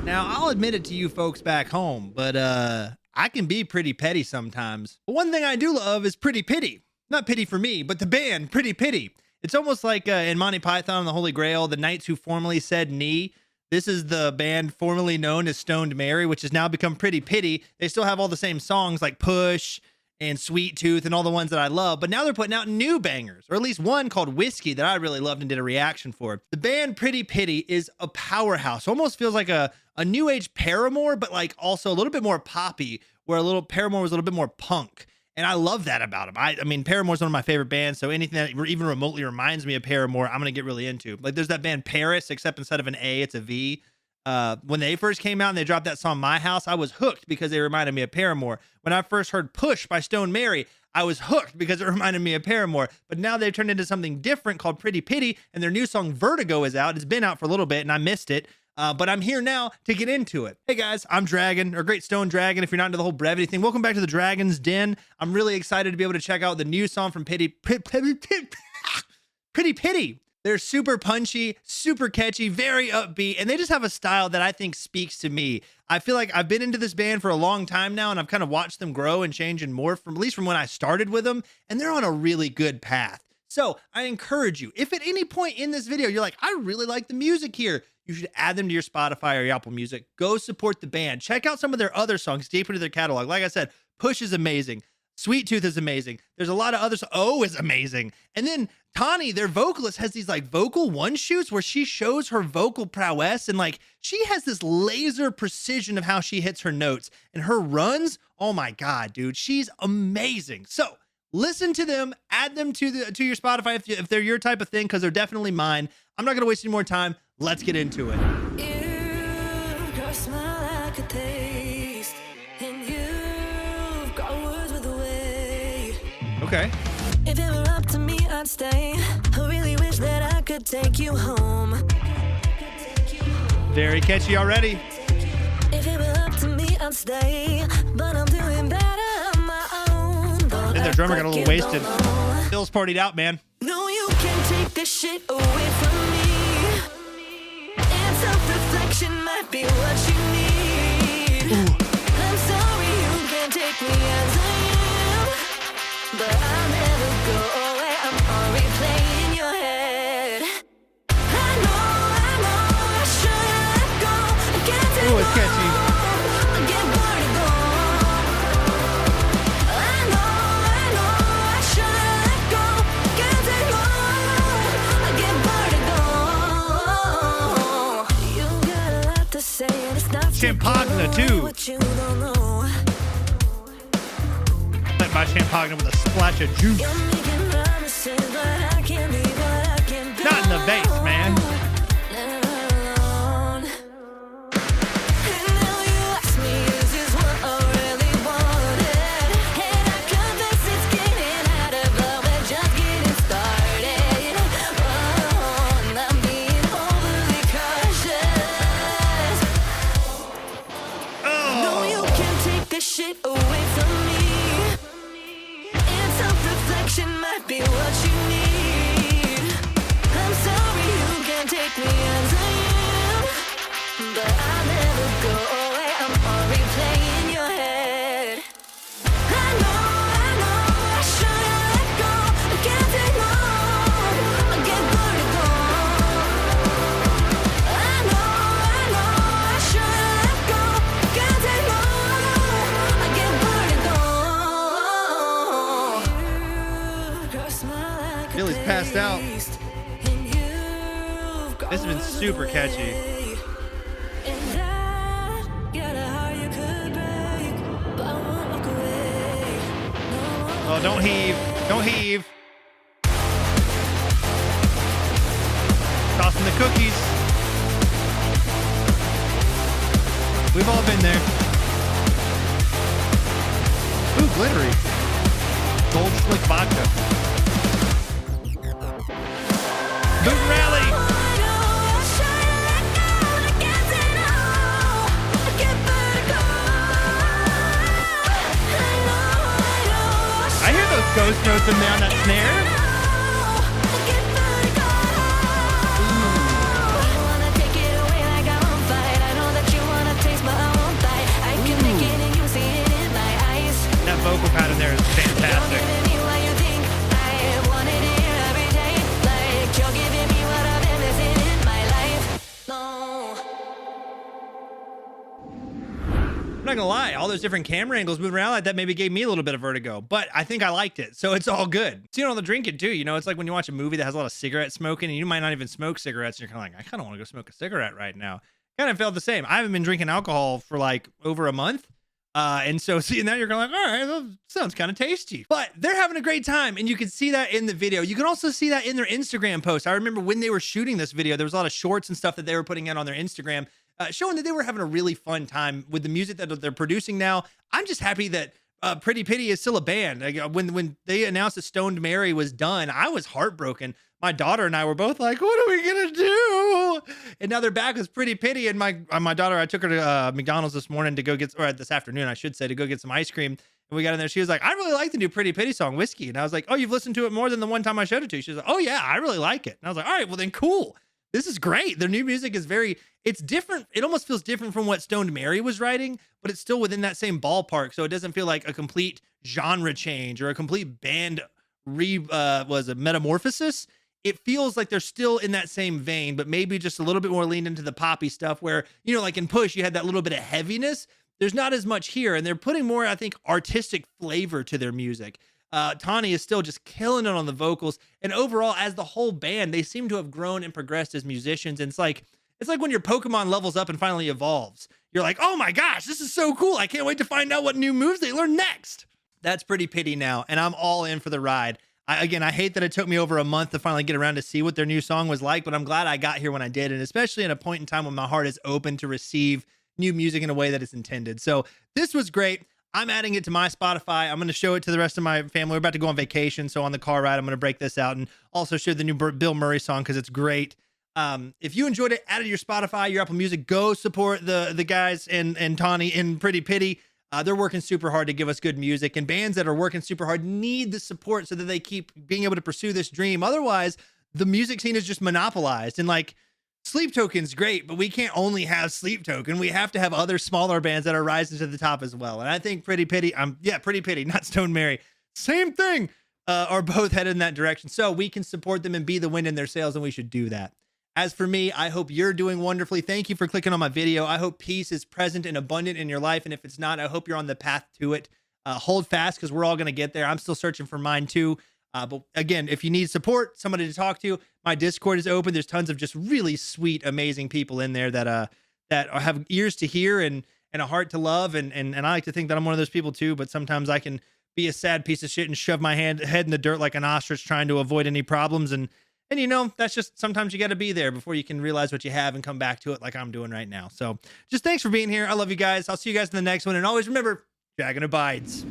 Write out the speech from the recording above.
Now, I'll admit it to you folks back home, but I can be pretty petty sometimes. But one thing I do love is Pretty Pity. Not pity for me, but the band Pretty Pity. It's almost like in Monty Python and the Holy Grail, the knights who formerly said knee. This is the band formerly known as Stoned Mary, which has now become Pretty Pity. They still have all the same songs like Push and Sweet Tooth and all the ones that I love, but now they're putting out new bangers, or at least one called Whiskey that I really loved and did a reaction for. The band Pretty Pity is a powerhouse. Almost feels like a new age Paramore, but like also a little bit more poppy, where Paramore was a little bit more punk. And I love that about them. I mean, Paramore's one of my favorite bands, so anything that even remotely reminds me of Paramore, I'm going to get really into. Like there's that band Paris, except instead of an A, it's a V. When they first came out and they dropped that song My House, I was hooked because they reminded me of Paramore. When I first heard Push by Stone Mary, I was hooked because it reminded me of Paramore. But now they've turned into something different called Pretty Pity, and their new song Vertigo is out. It's been out for a little bit and I missed it. But I'm here now to get into it. Hey guys, I'm Dragon, or GreatStonedDragon if you're not into the whole brevity thing. Welcome back to the Dragon's Den. I'm really excited to be able to check out the new song from Pretty Pity. They're super punchy, super catchy, very upbeat, and they just have a style that I think speaks to me. I feel like I've been into this band for a long time now, and I've kind of watched them grow and change and morph from, at least from when I started with them, and they're on a really good path. So I encourage you, if at any point in this video you're like, I really like the music here, you should add them to your Spotify or your Apple Music. Go support the band. Check out some of their other songs deep into their catalog. Like I said, Push is amazing. Sweet Tooth is amazing. There's a lot of others. Oh is amazing. And then Tani, their vocalist, has these like vocal one shoots where she shows her vocal prowess, and like she has this laser precision of how she hits her notes and her runs. Oh my God, dude, she's amazing. So listen to them, add them to your Spotify if they're your type of thing, because they're definitely mine. I'm not gonna waste any more time. Let's get into it. You smile like a taste, and you've got words with a way. Okay. If it were up to me, I'd stay. I really wish that I could take you home. Very catchy already. If it were up to me, I'd stay. But I'm doing better on my own. Then their drummer got a little wasted. Bill's partied out, man. No, you can't take this shit away from me. And self-reflection might be what you need. Ooh. I'm sorry you can't take me as I am, but I'll never go away. I'm on replay in your head. I know, I should let go. I can't take Ooh, it's catchy. I get vertigo. I know, I should let go. I can't take I get vertigo. You got a lot to say and it's not Champagne too. what you don't know. Let my champagne with a splash of juice. You're making promises, but I can't be what I can be. Not in the bass, man. Alone. And now you ask me, is this what I really wanted? And I confess it's getting harder, but we're just getting started. Oh, and I'm being overly cautious. No, you can't take this shit away from me. And self-reflection might be what you need. I'm sorry you can't take me as I am, but I'll never go away. I'm on replay in your head. I know, I should let go. I can't take no. I get vertigo. I know, I should let go. I can't take no. I get vertigo. Billy's passed out. This has been super catchy. And I get a heart you could break, but I won't walk away. No, Oh, don't heave. Don't heave. Tossing the cookies. We've all been there. Ooh, glittery. Gold slick vodka. Boot rally. I hear those ghost notes in there on that snare. Wanna take it away like I'm on fire. I know that you want I'm not gonna lie, all those different camera angles moving around like that maybe gave me a little bit of vertigo, but I think I liked it, so it's all good. So you don't have to drink it too, you know, it's like when you watch a movie that has a lot of cigarette smoking and you might not even smoke cigarettes, and you're kind of like, I kind of want to go smoke a cigarette right now. Kind of felt the same. I haven't been drinking alcohol for like over a month. And so seeing that, you're going like, all right, that sounds kind of tasty. But they're having a great time, and you can see that in the video. You can also see that in their Instagram post. I remember when they were shooting this video, there was a lot of shorts and stuff that they were putting out on their Instagram, showing that they were having a really fun time with the music that they're producing now. I'm just happy that Pretty Pity is still a band. Like, when they announced that Stoned Mary was done, I was heartbroken. My daughter and I were both like, what are we gonna do? And now they're back with Pretty Pity. And my daughter, I took her to McDonald's this morning to go get, or this afternoon, I should say, to go get some ice cream. And we got in there. She was like, I really like the new Pretty Pity song, Whiskey. And I was like, oh, you've listened to it more than the one time I showed it to you. She was like, oh yeah, I really like it. And I was like, all right, well then cool. This is great. Their new music is it's different. It almost feels different from what Stoned Mary was writing, but it's still within that same ballpark. So it doesn't feel like a complete genre change or a complete band metamorphosis. It feels like they're still in that same vein, but maybe just a little bit more leaned into the poppy stuff where, you know, like in Push, you had that little bit of heaviness. There's not as much here, and they're putting more, I think, artistic flavor to their music. Tawny is still just killing it on the vocals, and overall, as the whole band, they seem to have grown and progressed as musicians. And it's like when your Pokemon levels up and finally evolves. You're like, oh my gosh, this is so cool. I can't wait to find out what new moves they learn next. That's Pretty Pity now, and I'm all in for the ride. I hate that it took me over a month to finally get around to see what their new song was like, but I'm glad I got here when I did, and especially at a point in time when my heart is open to receive new music in a way that it's intended. So this was great. I'm adding it to my Spotify. I'm going to show it to the rest of my family. We're about to go on vacation, so on the car ride, I'm going to break this out and also show the new Bill Murray song because it's great. If you enjoyed it, add it to your Spotify, your Apple Music. Go support the guys and Tawny in Pretty Pity. They're working super hard to give us good music, and bands that are working super hard need the support so that they keep being able to pursue this dream. Otherwise, the music scene is just monopolized. And like, Sleep Token's great, but we can't only have Sleep Token. We have to have other smaller bands that are rising to the top as well. And I think Pretty Pity, Pretty Pity, not Stoned Mary, same thing, are both headed in that direction. So we can support them and be the wind in their sails, and we should do that. As for me, I hope you're doing wonderfully. Thank you for clicking on my video. I hope peace is present and abundant in your life. And if it's not, I hope you're on the path to it. Hold fast, because we're all going to get there. I'm still searching for mine too. But again, if you need support, somebody to talk to, my Discord is open. There's tons of just really sweet, amazing people in there that have ears to hear and a heart to love. And I like to think that I'm one of those people too, but sometimes I can be a sad piece of shit and shove my head in the dirt like an ostrich trying to avoid any problems. And you know, that's just, sometimes you got to be there before you can realize what you have and come back to it like I'm doing right now. So just thanks for being here. I love you guys. I'll see you guys in the next one. And always remember, Dragon abides.